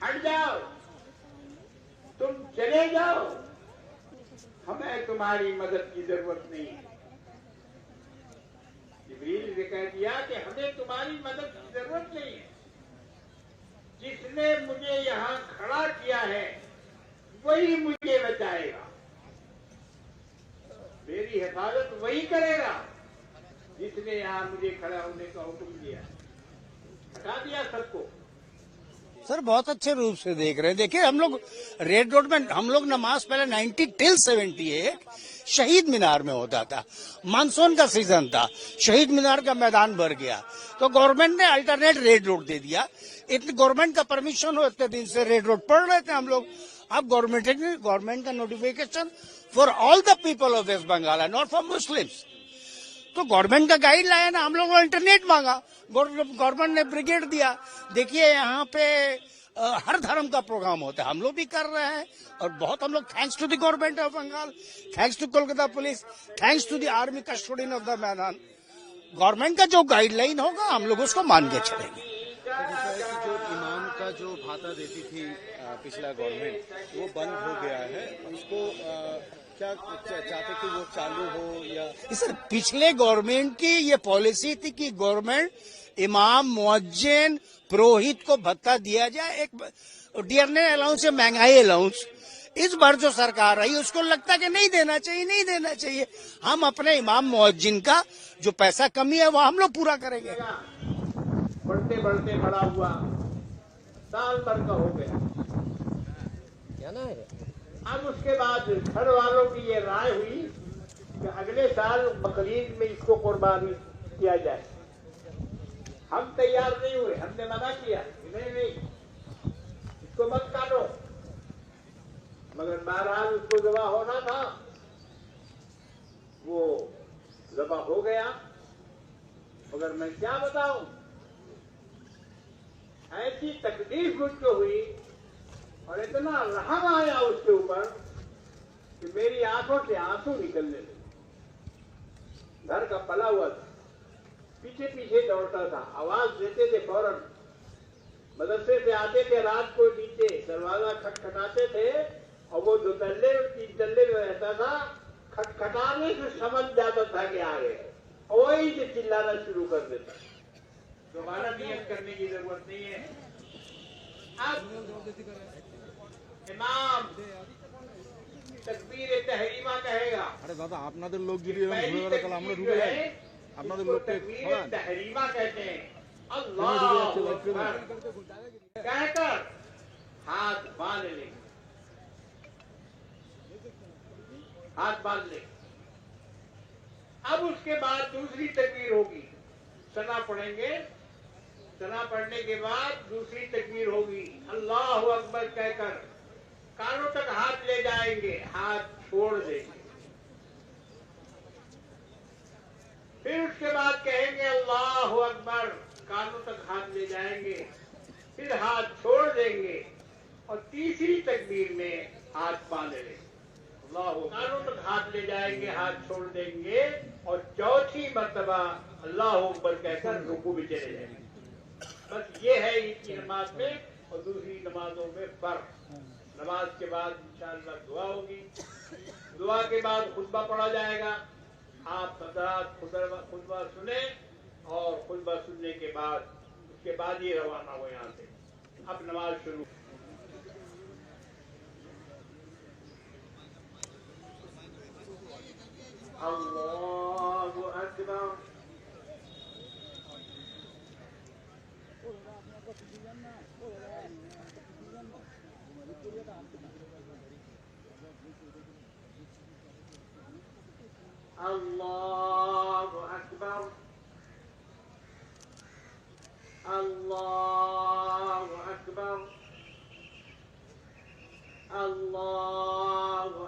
हट जाओ, तुम चले जाओ, हमें तुम्हारी मदद की जरूरत नहीं है। जिब्रील ने कह दिया कि हमें तुम्हारी मदद की जरूरत नहीं है। जिसने मुझे यहाँ खड़ा किया है वही मुझे बचाएगा, मेरी हिफाजत वही करेगा जिसने यहाँ मुझे खड़ा होने का हुक्म दिया। हटा दिया सबको। सर बहुत अच्छे रूप से देख रहे हैं। देखिए हम लोग रेड रोड में हम लोग नमाज पहले 90 till 78 शहीद मीनार में होता था। मानसून का सीजन था, शहीद मीनार का मैदान भर गया तो गवर्नमेंट ने अल्टरनेट रेड रोड दे दिया। इतने गवर्नमेंट का परमिशन हो, इतने दिन से रेड रोड पढ़ रहे थे हम लोग। अब गवर्नमेंट का notification for all the people of West Bengal है, नॉट फॉर मुस्लिम्स। तो गवर्नमेंट का गाइड लाया ना, हम लोगों ने इंटरनेट मांगा, गवर्नमेंट ने ब्रिगेड दिया। देखिए यहाँ पे हर धर्म का प्रोग्राम होता है, हम लोग भी कर रहे हैं और बहुत हम लोग thanks to the government of Bengal, thanks to Kolkata police, thanks to the army custodian of the Maidan. Government का जो गाइडलाइन होगा हम लोग उसको मान के चलेंगे। जो इमाम का जो भाता देती थी पिछला गवर्नमेंट, वो बंद हो गया है, उसको क्या चाहते कि वो चालू हो या? सर पिछले गवर्नमेंट की ये पॉलिसी थी कि गवर्नमेंट इमाम, मुअज्जिन, पुरोहित को भत्ता दिया जाए, एक डियरनेस अलाउंस या महंगाई अलाउंस। इस बार जो सरकार आई उसको लगता कि नहीं देना चाहिए, नहीं देना चाहिए। हम अपने इमाम मुअज्जिन का जो पैसा कमी है वो हम लोग पूरा करेंगे। बढ़ते बढ़ते बड़ा हुआ, साल भर का हो गया। क्या ना है? अब उसके बाद घर वालों की ये राय हुई कि अगले साल बकरीद में इसको कुर्बानी किया जाए। हम तैयार नहीं हुए, हमने मना किया, नहीं नहीं इसको मत काटो, मगर बहरहाल उसको ज़बह होना था, वो ज़बह हो गया। मगर मैं क्या बताऊं, ऐसी तकलीफ मुझको हुई और इतना रहम आया उसके ऊपर कि मेरी आंखों से आंसू निकलने लगे। घर का पला हुआ था, पीछे पीछे दौड़ता था, आवाज देते थे फौरन। मदरसे से आते थे रात को, नीचे दरवाजा खटखटाते थे और वो 2 तल्ले और 3 तल्ले में रहता था। खटखटाने से समझ जाता था कि आ गए, और वही से चिल्लाना शुरू कर देता। दोबारा नियत करने की जरूरत नहीं है। अब इमाम तकबीर तहरीमा कहेगा। अरे दादा আপনাদের লোক যদি এরকম ঘুরে বেড়ায় আমরা ঢুকে যাই, আপনাদের লোককে तकबीर तहरीमा कहते हैं। अल्लाह अकबर कहकर हाथ बांध ले, हाथ बांध ले। अब उसके बाद दूसरी तकबीर होगी, सना पढ़ेंगे, सना पढ़ने के बाद दूसरी तकबीर होगी, अल्लाह अकबर कहकर कानों तक हाथ ले जाएंगे, हाथ छोड़ देंगे। फिर उसके बाद कहेंगे अल्लाह अकबर, कानों तक हाथ ले जाएंगे, फिर हाथ छोड़ देंगे और तीसरी तकबीर में हाथ बांध लेंगे। अल्लाह, कानों तक हाथ ले जाएंगे, हाथ छोड़ देंगे और चौथी मर्तबा अल्लाह अकबर कहकर रुकू में चले जाएंगे। बस ये है ईद की नमाज में और दूसरी नमाजों में फर्क। नमाज के बाद इंशाअल्लाह दुआ होगी, दुआ के बाद खुतबा पढ़ा जाएगा। आप हज़रात खुतबा सुने और खुतबा सुनने के बाद उसके बाद ही रवाना हो यहाँ से। अब नमाज शुरू। अल्लाहु अकबर। अल्लाहु अकबर, अल्लाहु अकबर, अल्लाहु